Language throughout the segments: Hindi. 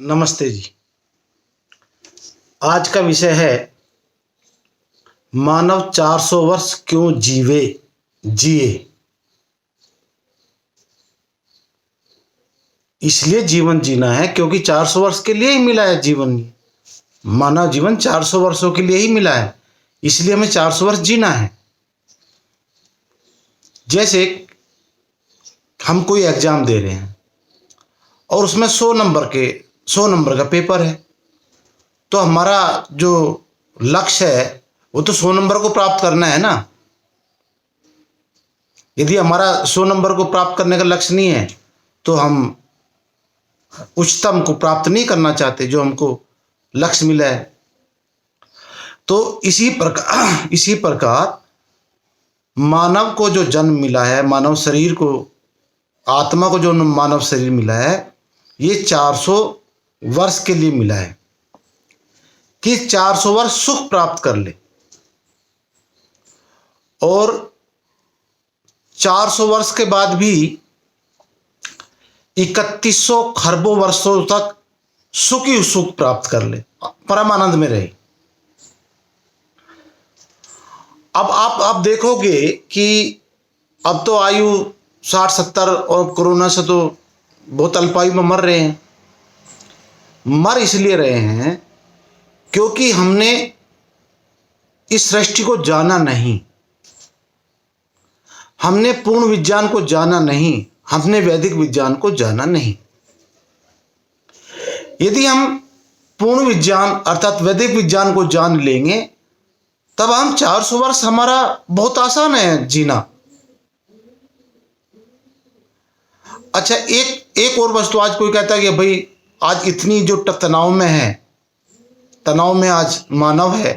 नमस्ते जी। आज का विषय है मानव 400 वर्ष क्यों जिए। इसलिए जीवन जीना है क्योंकि 400 वर्ष के लिए ही मिला है जीवन। मानव जीवन 400 वर्षों के लिए ही मिला है, इसलिए हमें 400 वर्ष जीना है। जैसे हम कोई एग्जाम दे रहे हैं और उसमें 100 नंबर का पेपर है, तो हमारा जो लक्ष्य है वो तो 100 नंबर को प्राप्त करना है ना। यदि हमारा 100 नंबर को प्राप्त करने का लक्ष्य नहीं है तो हम उच्चतम को प्राप्त नहीं करना चाहते जो हमको लक्ष्य मिला है। तो इसी प्रकार मानव को जो जन्म मिला है, मानव शरीर को, आत्मा को जो मानव शरीर मिला है, ये 400 वर्ष के लिए मिला है कि 400 वर्ष सुख प्राप्त कर ले और 400 वर्ष के बाद भी 3100 खरबों वर्षों तक सुख ही सुख प्राप्त कर ले, परमानंद में रहे। अब आप देखोगे कि अब तो आयु 60-70 और कोरोना से तो बहुत अल्पायु में मर रहे हैं। मर इसलिए रहे हैं क्योंकि हमने इस सृष्टि को जाना नहीं, हमने पूर्ण विज्ञान को जाना नहीं, हमने वैदिक विज्ञान को जाना नहीं। यदि हम पूर्ण विज्ञान अर्थात वैदिक विज्ञान को जान लेंगे तब हम 400 वर्ष हमारा बहुत आसान है जीना। अच्छा, एक और वस्तु, आज कोई कहता है कि भाई आज इतनी जो तनाव में है, तनाव में आज मानव है,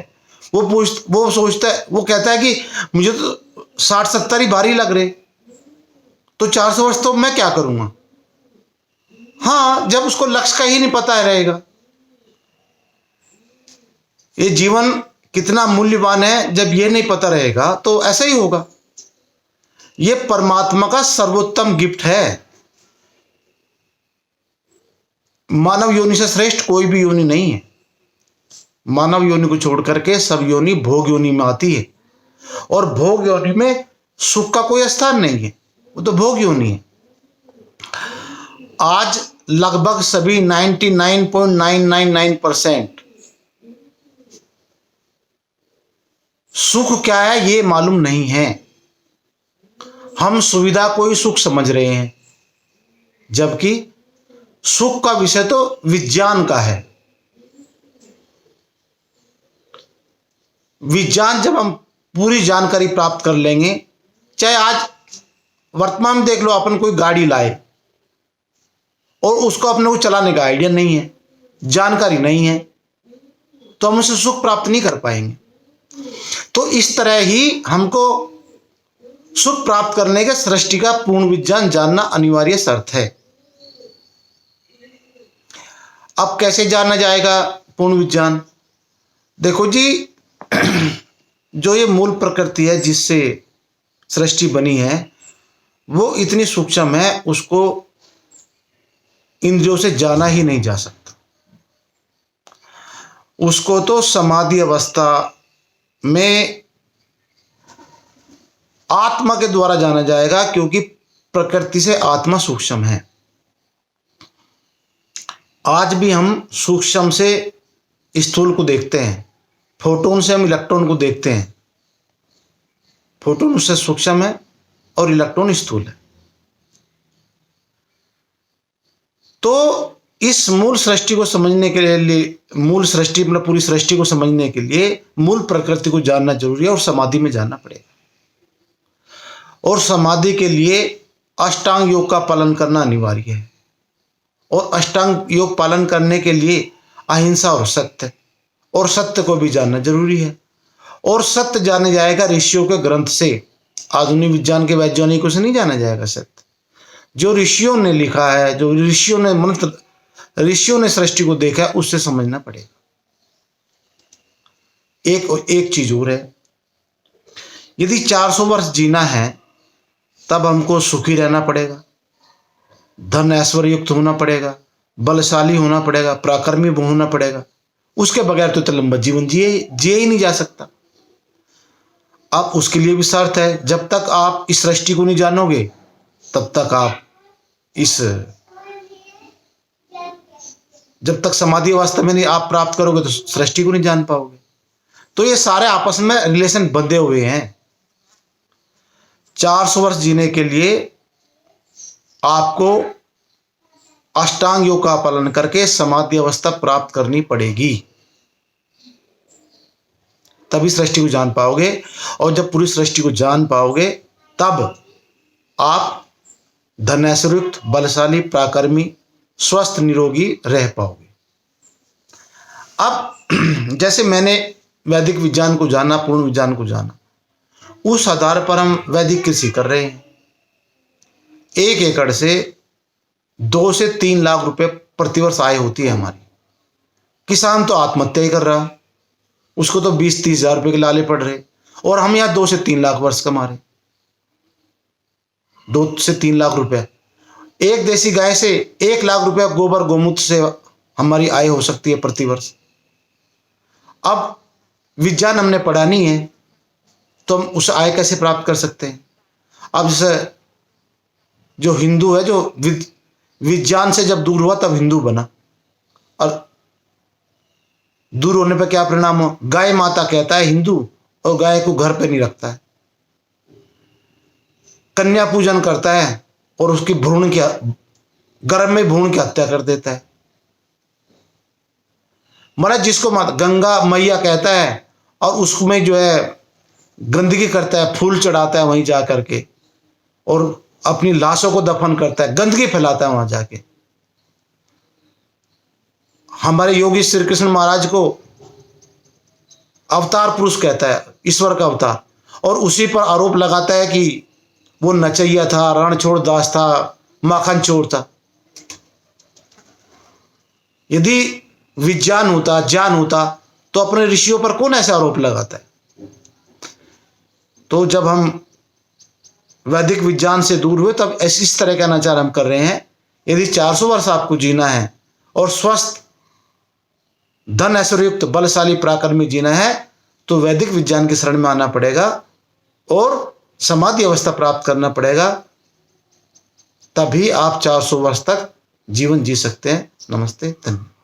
वो सोचता है, वो कहता है कि मुझे तो 60-70 ही भारी लग रहे, तो 400 वर्ष तो मैं क्या करूंगा। हाँ, जब उसको लक्ष्य का ही नहीं पता रहेगा ये जीवन कितना मूल्यवान है, जब ये नहीं पता रहेगा तो ऐसा ही होगा। ये परमात्मा का सर्वोत्तम गिफ्ट है। मानव योनि से श्रेष्ठ कोई भी योनि नहीं है। मानव योनि को छोड़ करके सब योनि भोग योनि में आती है और भोग योनि में सुख का कोई स्थान नहीं है, वो तो भोग योनि है। आज लगभग सभी 99.999% सुख क्या है ये मालूम नहीं है। हम सुविधा को ही सुख समझ रहे हैं, जबकि सुख का विषय तो विज्ञान का है। विज्ञान जब हम पूरी जानकारी प्राप्त कर लेंगे, चाहे आज वर्तमान में देख लो, अपन कोई गाड़ी लाए और उसको अपने को चलाने का आइडिया नहीं है, जानकारी नहीं है, तो हम उसे सुख प्राप्त नहीं कर पाएंगे। तो इस तरह ही हमको सुख प्राप्त करने के सृष्टि का पूर्ण विज्ञान जानना अनिवार्य शर्त है। अब कैसे जाना जाएगा पूर्ण विज्ञान? देखो जी, जो ये मूल प्रकृति है जिससे सृष्टि बनी है वो इतनी सूक्ष्म है, उसको इंद्रियों से जाना ही नहीं जा सकता। उसको तो समाधि अवस्था में आत्मा के द्वारा जाना जाएगा, क्योंकि प्रकृति से आत्मा सूक्ष्म है। आज भी हम सूक्ष्म से स्थूल को देखते हैं, फोटोन से हम इलेक्ट्रॉन को देखते हैं। फोटोन उससे सूक्ष्म है और इलेक्ट्रॉन स्थूल है। तो इस मूल सृष्टि को समझने के लिए, मूल सृष्टि मतलब पूरी सृष्टि को समझने के लिए मूल प्रकृति को जानना जरूरी है और समाधि में जाना पड़ेगा। और समाधि के लिए अष्टांग योग का पालन करना अनिवार्य है, और अष्टांग योग पालन करने के लिए अहिंसा और सत्य को भी जानना जरूरी है। और सत्य जाने जाएगा ऋषियों के ग्रंथ से, आधुनिक विज्ञान के वैज्ञानिकों से नहीं जाना जाएगा। सत्य जो ऋषियों ने लिखा है, जो ऋषियों ने सृष्टि को देखा है, उससे समझना पड़ेगा। एक चीज और है, यदि 400 वर्ष जीना है तब हमको सुखी रहना पड़ेगा, धन ऐश्वर्य युक्त होना पड़ेगा, बलशाली होना पड़ेगा, पराक्रमी होना पड़ेगा। उसके बगैर तो इतना लंबा जीवन जिए ही नहीं जा सकता। अब उसके लिए भी शर्त है, जब तक आप इस सृष्टि को नहीं जानोगे तब तक आप इस जब तक समाधि अवस्था में नहीं आप प्राप्त करोगे तो सृष्टि को नहीं जान पाओगे। तो ये सारे आपस में रिलेशन बंधे हुए हैं। 400 वर्ष जीने के लिए आपको अष्टांग योग का पालन करके समाधि अवस्था प्राप्त करनी पड़ेगी, तभी सृष्टि को जान पाओगे। और जब पूरी सृष्टि को जान पाओगे तब आप धनैश्वर्युक्त, बलशाली, पराक्रमी, स्वस्थ, निरोगी रह पाओगे। अब जैसे मैंने वैदिक विज्ञान को जाना, पूर्ण विज्ञान को जाना, उस आधार पर हम वैदिक कृषि कर रहे हैं। 1 एकड़ से 2 से 3 लाख रुपए प्रतिवर्ष आय होती है हमारी। किसान तो आत्महत्या ही कर रहा, उसको तो 20-30 हजार रुपये के लाले पड़ रहे, और हम यहाँ 2 से 3 लाख वर्ष कमा रहे। 2 से 3 लाख रुपए एक देसी गाय से 1 लाख रुपया गोबर गोमूत्र से हमारी आय हो सकती है प्रतिवर्ष। अब विज्ञान हमने पढ़ा नहीं है तो हम उस आय कैसे प्राप्त कर सकते हैं। अब जैसे जो हिंदू है, जो विज्ञान से जब दूर हुआ तब हिंदू बना, और दूर होने पर क्या परिणाम हो, गाय माता कहता है हिंदू, और गाय को घर पे नहीं रखता है, कन्या पूजन करता है और उसकी भ्रूण की गर्भ में भ्रूण की हत्या कर देता है। मतलब जिसको गंगा मैया कहता है और उसमें जो है गंदगी करता है, फूल चढ़ाता है वहीं जा करके, और अपनी लाशों को दफन करता है, गंदगी फैलाता है वहां जाके। हमारे योगी श्री कृष्ण महाराज को अवतार पुरुष कहता है, ईश्वर का अवतार, और उसी पर आरोप लगाता है कि वो नचैया था, रणछोड़ दास था, माखन चोर था। यदि विज्ञान होता, ज्ञान होता, तो अपने ऋषियों पर कौन ऐसा आरोप लगाता है। तो जब हम वैदिक विज्ञान से दूर हुए तब इस तरह का अनाचार हम कर रहे हैं। यदि 400 वर्ष आपको जीना है और स्वस्थ, धन ऐश्वर्युक्त, बलशाली, पराक्रमी जीना है तो वैदिक विज्ञान की शरण में आना पड़ेगा और समाधि अवस्था प्राप्त करना पड़ेगा, तभी आप 400 वर्ष तक जीवन जी सकते हैं। नमस्ते, धन्यवाद।